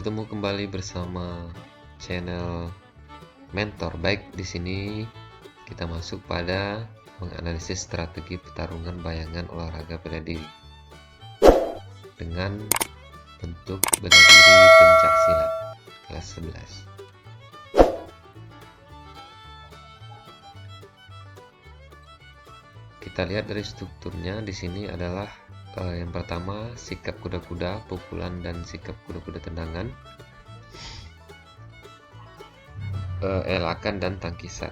Bertemu kembali bersama channel Mentor. Baik, di sini kita masuk pada menganalisis strategi pertarungan bayangan olahraga bela diri dengan bentuk bela diri pencak silat kelas 11. Kita lihat dari strukturnya. Di sini adalah yang pertama sikap kuda-kuda, pukulan dan sikap kuda-kuda tendangan, elakan dan tangkisan.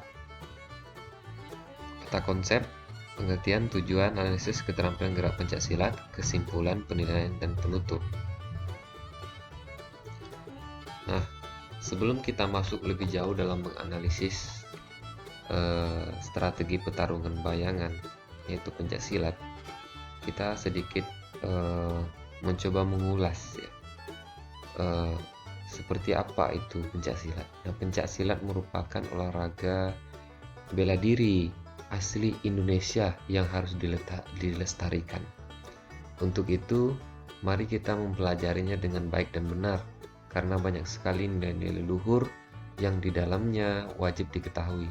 Peta konsep, pengertian, tujuan, analisis, keterampilan gerak pencak silat, kesimpulan, penilaian dan penutup. Nah, sebelum kita masuk lebih jauh dalam menganalisis strategi pertarungan bayangan yaitu pencak silat, kita sedikit mencoba mengulas ya, seperti apa itu pencak silat. Nah, pencak silat merupakan olahraga bela diri asli Indonesia yang harus dilestarikan. Untuk itu, mari kita mempelajarinya dengan baik dan benar, karena banyak sekali nilai-nilai leluhur yang di dalamnya wajib diketahui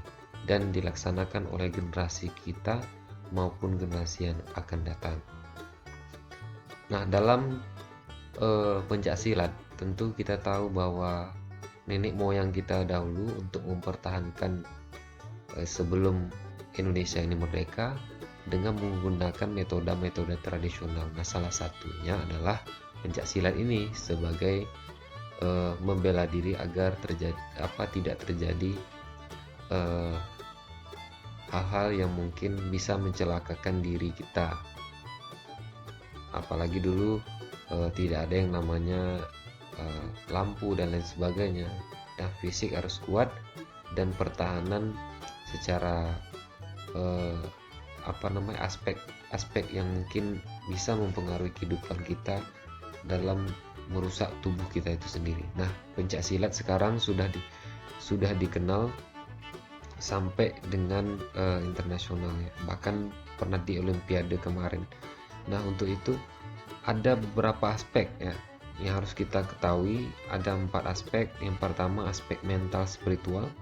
dan dilaksanakan oleh generasi kita maupun generasi yang akan datang. Nah, dalam pencak silat tentu kita tahu bahwa nenek moyang kita dahulu untuk mempertahankan sebelum Indonesia ini merdeka dengan menggunakan metode-metode tradisional. Nah, salah satunya adalah pencak silat ini sebagai membela diri agar tidak terjadi hal-hal yang mungkin bisa mencelakakan diri kita. Apalagi dulu tidak ada yang namanya lampu dan lain sebagainya. Nah, fisik harus kuat dan pertahanan secara aspek yang mungkin bisa mempengaruhi kehidupan kita dalam merusak tubuh kita itu sendiri. Nah, pencak silat sekarang sudah dikenal sampai dengan internasional ya. Bahkan pernah di Olimpiade kemarin. Nah, untuk itu ada beberapa aspek ya yang harus kita ketahui. Ada 4 aspek. Yang pertama aspek mental spiritual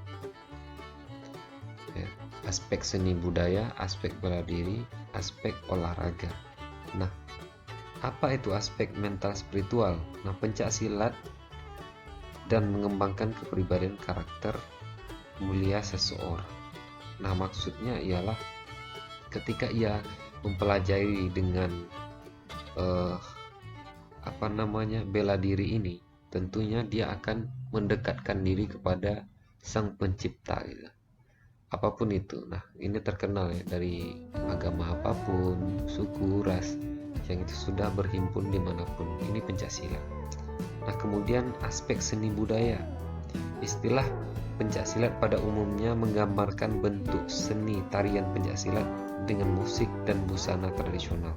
ya, aspek seni budaya, aspek bela diri, aspek olahraga. Nah, apa itu aspek mental spiritual? Nah, pencak silat dan mengembangkan kepribadian karakter mulia seseorang. Nah, maksudnya ialah ketika ia mempelajari dengan bela diri ini, tentunya dia akan mendekatkan diri kepada sang pencipta gitu. Apapun itu. Nah, ini terkenal ya, dari agama apapun, suku, ras, yang itu sudah berhimpun dimanapun. Ini pencak silat. Nah, kemudian aspek seni budaya. Istilah pencak silat pada umumnya menggambarkan bentuk seni tarian pencak silat dengan musik dan busana tradisional.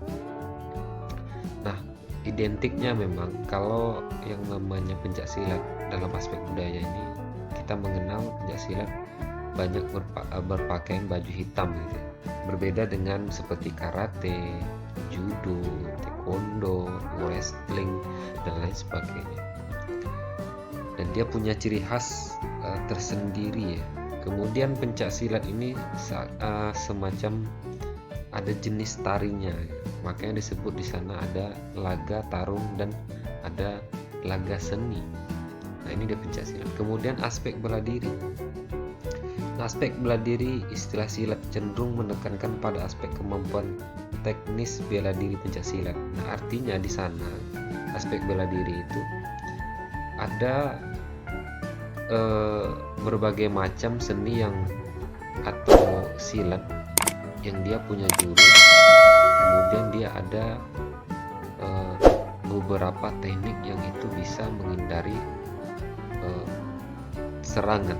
Nah, identiknya memang kalau yang namanya pencak silat dalam aspek budaya ini, kita mengenal pencak silat banyak berpakaian baju hitam gitu. Berbeda dengan seperti karate, judo, taekwondo, wrestling dan lain sebagainya. Dan dia punya ciri khas tersendiri ya. Kemudian pencak silat ini semacam ada jenis tarinya ya. Makanya disebut di sana ada laga tarung dan ada laga seni. Nah, ini dia pencak silat. Kemudian aspek bela diri. Nah, aspek bela diri istilah silat cenderung menekankan pada aspek kemampuan teknis bela diri pencak silat. Nah, artinya di sana aspek bela diri itu ada berbagai macam seni atau silat yang dia punya jurus. Kemudian dia ada beberapa teknik yang itu bisa menghindari serangan,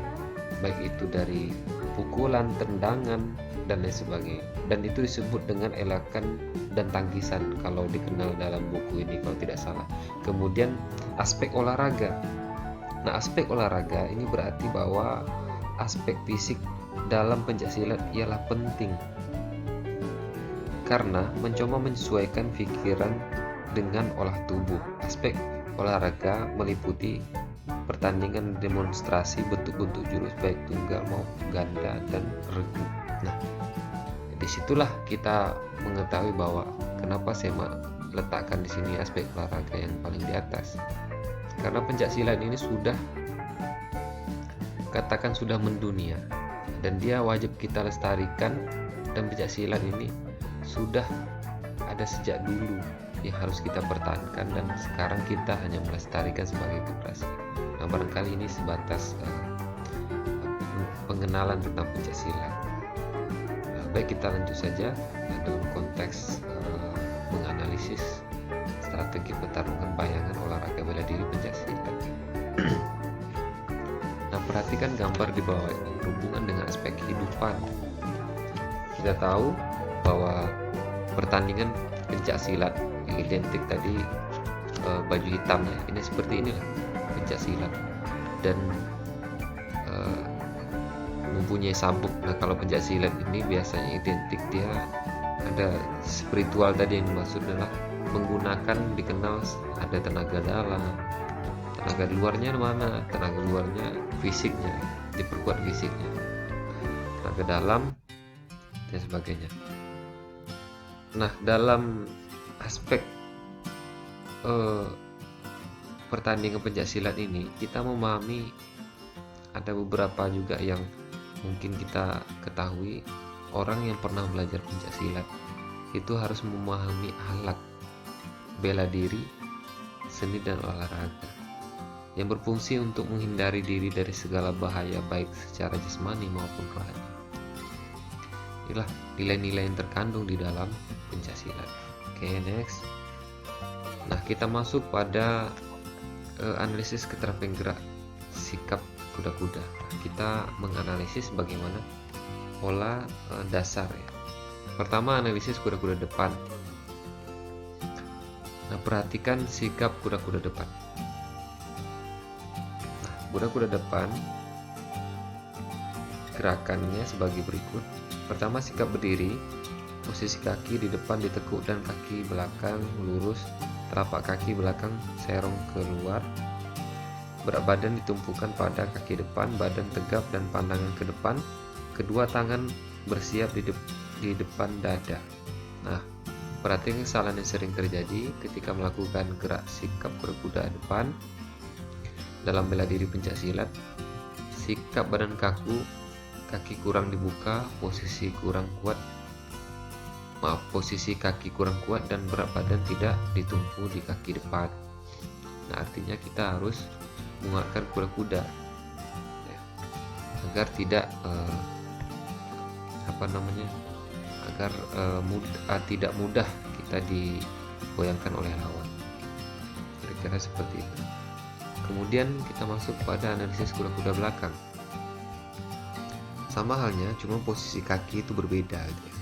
baik itu dari pukulan, tendangan dan lain sebagainya. Dan itu disebut dengan elakan dan tangkisan kalau dikenal dalam buku ini kalau tidak salah. Kemudian aspek olahraga. Nah, aspek olahraga ini berarti bahwa aspek fisik dalam pencak silat ialah penting karena mencoba menyesuaikan pikiran dengan olah tubuh. Aspek olahraga meliputi pertandingan demonstrasi bentuk-bentuk jurus baik tunggal maupun ganda dan regu. Nah, disitulah kita mengetahui bahwa kenapa saya letakkan di sini aspek olahraga yang paling di atas. Karena pencaksilat ini sudah mendunia dan dia wajib kita lestarikan, dan pencaksilat ini sudah ada sejak dulu yang harus kita pertahankan, dan sekarang kita hanya melestarikan sebagai generasi. Nah, barangkali ini sebatas pengenalan tentang pencaksilat. Baik, kita lanjut saja dalam konteks menganalisis strategi pertarungan bayangan olahraga bela diri pencaksilat. Nah, perhatikan gambar di bawah ini berhubungan dengan aspek kehidupan. Kita tahu bahwa pertandingan pencaksilat yang identik tadi baju hitamnya ini seperti inilah pencaksilat, dan mempunyai sabuk. Nah, kalau pencaksilat ini biasanya identik dia ada spiritual tadi, yang dimaksud adalah menggunakan, dikenal ada tenaga dalam, tenaga luarnya mana, tenaga luarnya fisiknya, diperkuat fisiknya, tenaga dalam dan sebagainya. Nah, dalam aspek pertandingan pencaksilat ini kita memahami ada beberapa juga yang mungkin kita ketahui. Orang yang pernah belajar pencaksilat itu harus memahami alat bela diri, seni dan olahraga yang berfungsi untuk menghindari diri dari segala bahaya baik secara jasmani maupun rohani. Inilah nilai-nilai yang terkandung di dalam pencaksilat. Oke, next. Nah, kita masuk pada analisis keterampilan gerak sikap kuda-kuda. Kita menganalisis bagaimana pola dasar ya. Pertama, analisis kuda-kuda depan. Nah, perhatikan sikap kuda-kuda depan. Nah, kuda-kuda depan gerakannya sebagai berikut. Pertama, sikap berdiri. Posisi kaki di depan ditekuk dan kaki belakang lurus, telapak kaki belakang serong keluar. Berat badan ditumpukan pada kaki depan, badan tegap dan pandangan ke depan. Kedua tangan bersiap di depan dada. Nah, perhatikan kesalahan yang sering terjadi ketika melakukan gerak sikap berkuda depan dalam bela diri pencaksilat. Sikap badan kaku, kaki kurang dibuka, posisi kaki kurang kuat dan berat badan tidak ditumpu di kaki depan. Nah, artinya kita harus menguatkan kuda-kuda ya, agar tidak tidak mudah kita digoyangkan oleh lawan. Kira-kira seperti itu. Kemudian kita masuk pada analisis kuda-kuda belakang. Sama halnya, cuma posisi kaki itu berbeda gitu ya.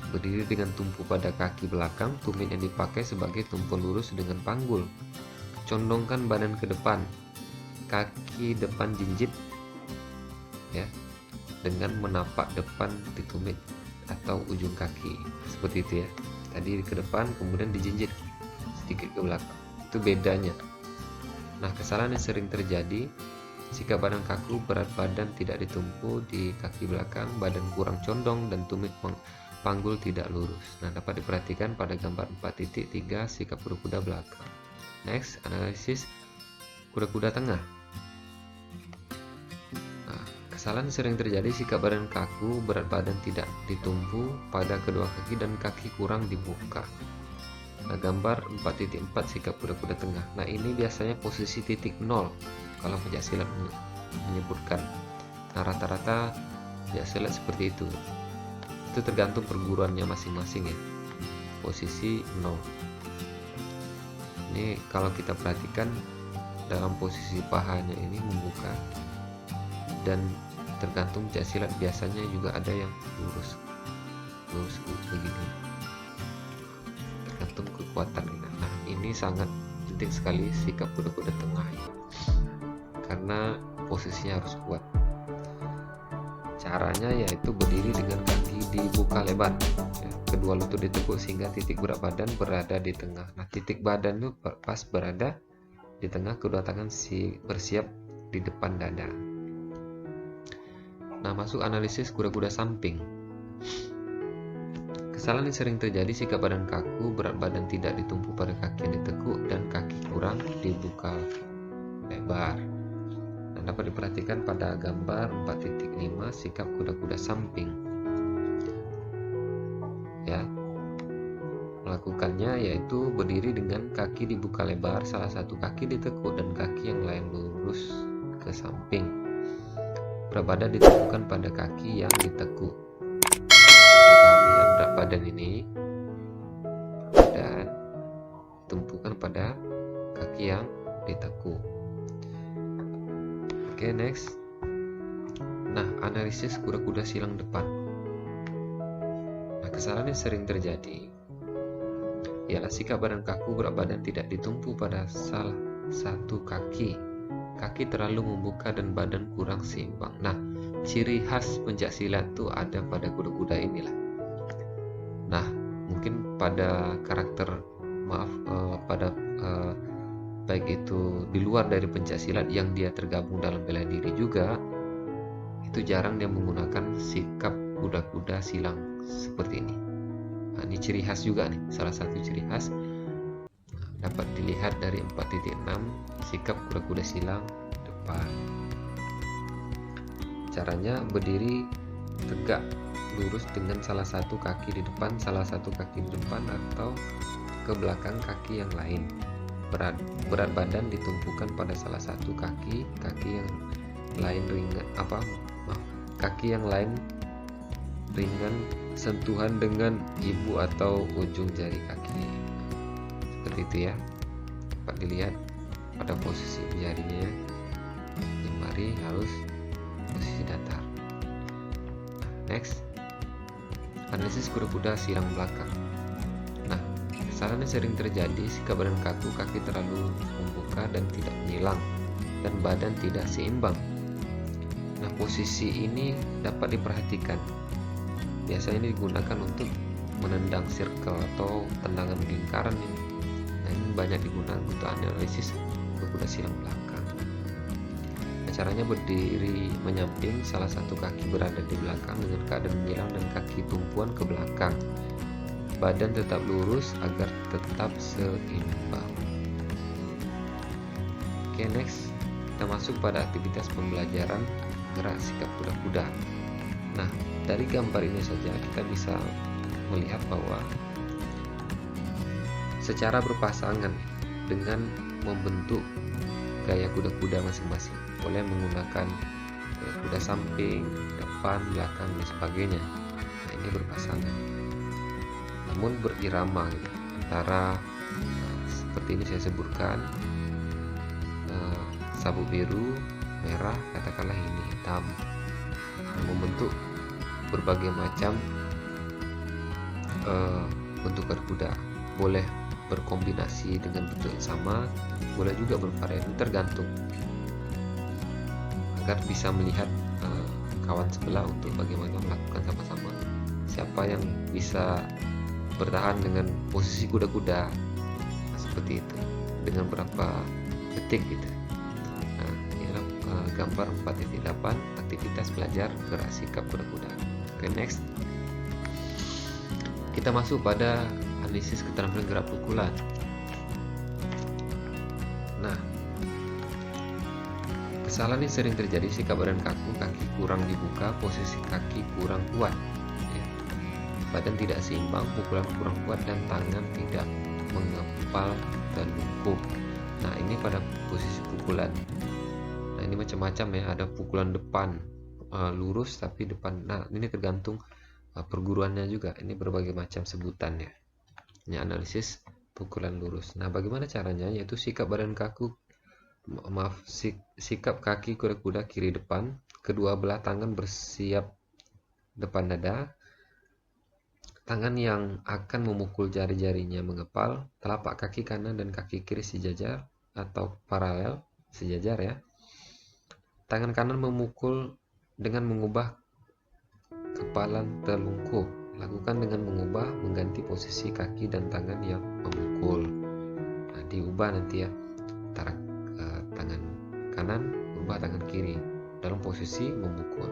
Berdiri dengan tumpu pada kaki belakang, tumit yang dipakai sebagai tumpuan lurus dengan panggul. Condongkan badan ke depan, kaki depan jinjit ya, dengan menapak depan di tumit atau ujung kaki, seperti itu ya. Tadi ke depan, kemudian dijinjit sedikit ke belakang. Itu bedanya. Nah, kesalahan yang sering terjadi, sikap badan kaku, berat badan tidak ditumpu di kaki belakang, badan kurang condong dan tumit panggul tidak lurus. Nah, dapat diperhatikan pada gambar 4.3 sikap kuda-kuda belakang. Next, analisis kuda-kuda tengah. Nah, kesalahan sering terjadi, sikap badan kaku, berat badan tidak ditumpu pada kedua kaki dan kaki kurang dibuka. Nah, gambar 4.4 sikap kuda-kuda tengah. Nah, ini biasanya posisi titik 0 kalau pencaksilat menyebutkan. Nah, rata-rata pencaksilat seperti itu. Itu tergantung perguruannya masing-masing ya. Posisi 0. Ini kalau kita perhatikan dalam posisi pahanya ini membuka, dan tergantung pencaksilat biasanya juga ada yang lurus begini, tergantung kekuatan. Nah, ini sangat penting sekali sikap kuda-kuda tengah ini, karena posisinya harus kuat. Caranya yaitu berdiri dengan kaki dibuka lebar ya. Kedua lutut ditekuk sehingga titik berat badan berada di tengah. Nah, titik badan itu pas berada Di tengah kedua tangan bersiap di depan dada. Nah, masuk analisis kuda-kuda samping. Kesalahan yang sering terjadi sikap badan kaku, berat badan tidak ditumpu pada kaki yang ditekuk, dan kaki kurang dibuka lebar. Nah, dapat diperhatikan pada gambar 4.5 sikap kuda-kuda samping. Ya, melakukannya yaitu berdiri dengan kaki dibuka lebar, salah satu kaki ditekuk dan kaki yang lain lurus ke samping. Berat badan ditentukan pada kaki yang ditekuk. Dipahami ya, berat badan ini dan tumpukan pada kaki yang ditekuk. Oke, next. Nah, analisis kuda-kuda silang depan. Nah, kesalahan yang sering terjadi ialah sikap badan kaku, berat badan tidak ditumpu pada salah satu kaki. Kaki terlalu membuka dan badan kurang seimbang. Nah, ciri khas pencaksilat itu ada pada kuda-kuda inilah. Nah, mungkin pada karakter baik itu di luar dari pencaksilat yang dia tergabung dalam bela diri juga, itu jarang dia menggunakan sikap kuda-kuda silang seperti ini. Nah, ini ciri khas juga nih, salah satu ciri khas dapat dilihat dari 4.6 sikap kuda-kuda silang depan. Caranya berdiri tegak lurus dengan salah satu kaki di depan, salah satu kaki di depan atau ke belakang kaki yang lain. Berat badan ditumpukan pada salah satu kaki yang lain ringan kaki yang lain ringan sentuhan dengan ibu atau ujung jari kaki. Seperti itu ya, dapat dilihat pada posisi jarinya, jemari harus posisi datar. Next, analisis kuda-kuda silang belakang. Nah, kesalahan yang sering terjadi sikap badan kaku, kaki terlalu membuka dan tidak menyilang, dan badan tidak seimbang. Nah, posisi ini dapat diperhatikan. Biasanya ini digunakan untuk menendang circle atau tendangan lingkaran ini. Nah, ini banyak digunakan untuk analisis kuda silang belakang. Nah, caranya berdiri menyamping, salah satu kaki berada di belakang dengan keadaan menyilang dan kaki tumpuan ke belakang. Badan tetap lurus agar tetap seimbang. Oke, next kita masuk pada aktivitas pembelajaran gerak sikap kuda-kuda. Nah, dari gambar ini saja kita bisa melihat bahwa secara berpasangan dengan membentuk gaya kuda-kuda masing-masing, boleh menggunakan kuda samping, depan, belakang, dan sebagainya. Nah, ini berpasangan, namun berirama gitu, antara seperti ini saya sebutkan, sabuk biru, merah, katakanlah ini hitam, membentuk berbagai macam bentuk berkuda. Boleh berkombinasi dengan bentuk yang sama, boleh juga bervariasi, tergantung agar bisa melihat kawan sebelah untuk bagaimana melakukan sama-sama. Siapa yang bisa bertahan dengan posisi kuda-kuda seperti itu dengan berapa detik gitu. Nah, ini gambar 4.8 aktivitas belajar gerak sikap kuda-kuda. Oke, next kita masuk pada analisis keterampilan gerak pukulan. Nah, kesalahan yang sering terjadi sikap badan kaku, kaki kurang dibuka, posisi kaki kurang kuat ya. Badan tidak seimbang, pukulan kurang kuat, dan tangan tidak mengepal telungkup. Nah, ini pada posisi pukulan. Nah, ini macam-macam ya, ada pukulan depan lurus tapi depan. Nah, ini tergantung perguruannya juga. Ini berbagai macam sebutannya. Ini analisis pukulan lurus. Nah, bagaimana caranya? Yaitu sikap badan kaku, sikap kaki kuda-kuda kiri depan, kedua belah tangan bersiap depan dada, tangan yang akan memukul jari-jarinya mengepal, telapak kaki kanan dan kaki kiri sejajar atau paralel, sejajar ya. Tangan kanan memukul dengan mengubah kepalan telungkup. Lakukan dengan mengubah, mengganti posisi kaki dan tangan yang memukul. Nah, diubah nanti ya antara tangan kanan, ubah tangan kiri dalam posisi memukul.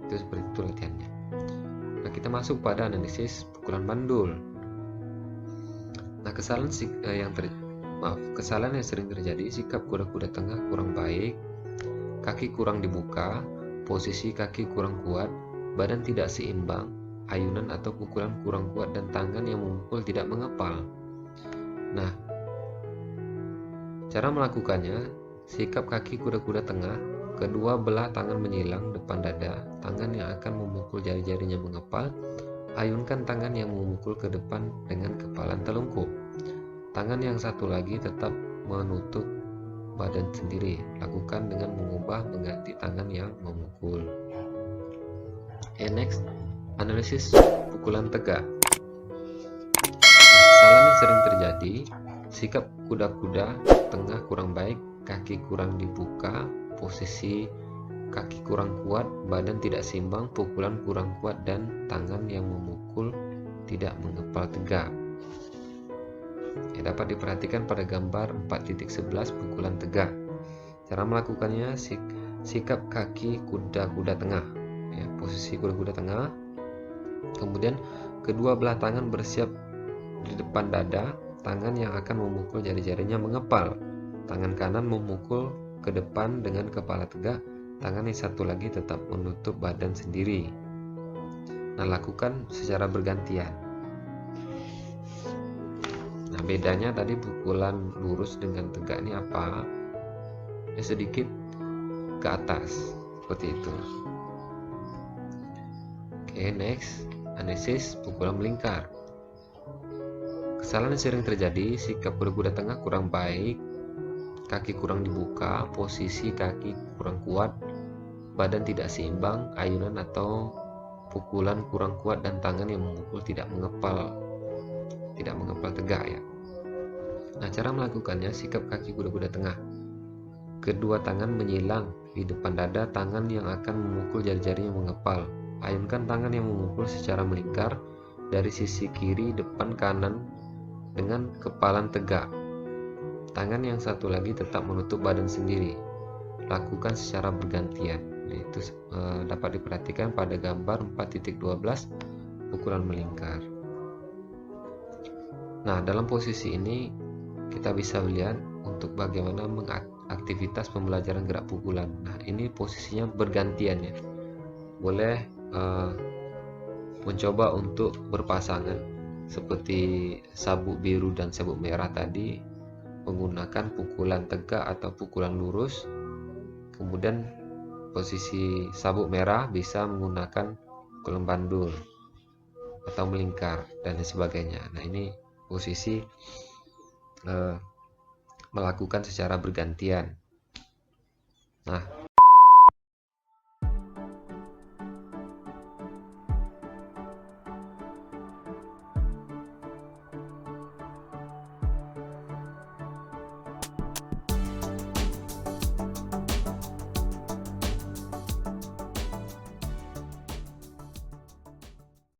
Itu seperti itu latihannya. Nah, kita masuk pada analisis pukulan bandul. Nah, kesalahan yang sering terjadi, sikap kuda-kuda tengah kurang baik, kaki kurang dibuka, posisi kaki kurang kuat, badan tidak seimbang, ayunan atau pukulan kurang kuat, dan tangan yang memukul tidak mengepal. Nah, cara melakukannya, sikap kaki kuda-kuda tengah, kedua belah tangan menyilang depan dada, tangan yang akan memukul jari-jarinya mengepal, ayunkan tangan yang memukul ke depan dengan kepalan telungkup. Tangan yang satu lagi tetap menutup badan sendiri. Lakukan dengan mengubah mengganti tangan yang memukul. Next, analisis pukulan tegak. Kesalahan yang sering terjadi, sikap kuda-kuda tengah kurang baik, kaki kurang dibuka, posisi kaki kurang kuat, badan tidak seimbang, pukulan kurang kuat, dan tangan yang memukul tidak mengepal tegak. Dapat diperhatikan pada gambar 4.11 pukulan tegak. Cara melakukannya, sikap kaki kuda-kuda tengah, posisi kuda-kuda tengah, kemudian kedua belah tangan bersiap di depan dada, tangan yang akan memukul jari-jarinya mengepal, tangan kanan memukul ke depan dengan kepala tegak, tangan yang satu lagi tetap menutup badan sendiri. Nah, lakukan secara bergantian. Nah, bedanya tadi pukulan lurus dengan tegak ini apa? Sedikit ke atas, seperti itu. Next, analisis pukulan melingkar. Kesalahan yang sering terjadi, sikap kuda-kuda tengah kurang baik, kaki kurang dibuka, posisi kaki kurang kuat, badan tidak seimbang, ayunan atau pukulan kurang kuat, dan tangan yang memukul tidak mengepal tegak ya. Nah, cara melakukannya, sikap kaki kuda-kuda tengah, kedua tangan menyilang di depan dada, tangan yang akan memukul jari-jarinya mengepal, ayunkan tangan yang memukul secara melingkar dari sisi kiri depan kanan dengan kepalan tegak, tangan yang satu lagi tetap menutup badan sendiri. Lakukan secara bergantian. Itu dapat diperhatikan pada gambar 4.12 pukulan melingkar. Nah, dalam posisi ini kita bisa lihat untuk bagaimana aktivitas pembelajaran gerak pukulan. Nah, ini posisinya bergantian ya. Boleh mencoba untuk berpasangan seperti sabuk biru dan sabuk merah tadi, menggunakan pukulan tegak atau pukulan lurus. Kemudian posisi sabuk merah bisa menggunakan pukulan bandul atau melingkar dan sebagainya. Nah, ini posisi melakukan secara bergantian. Nah,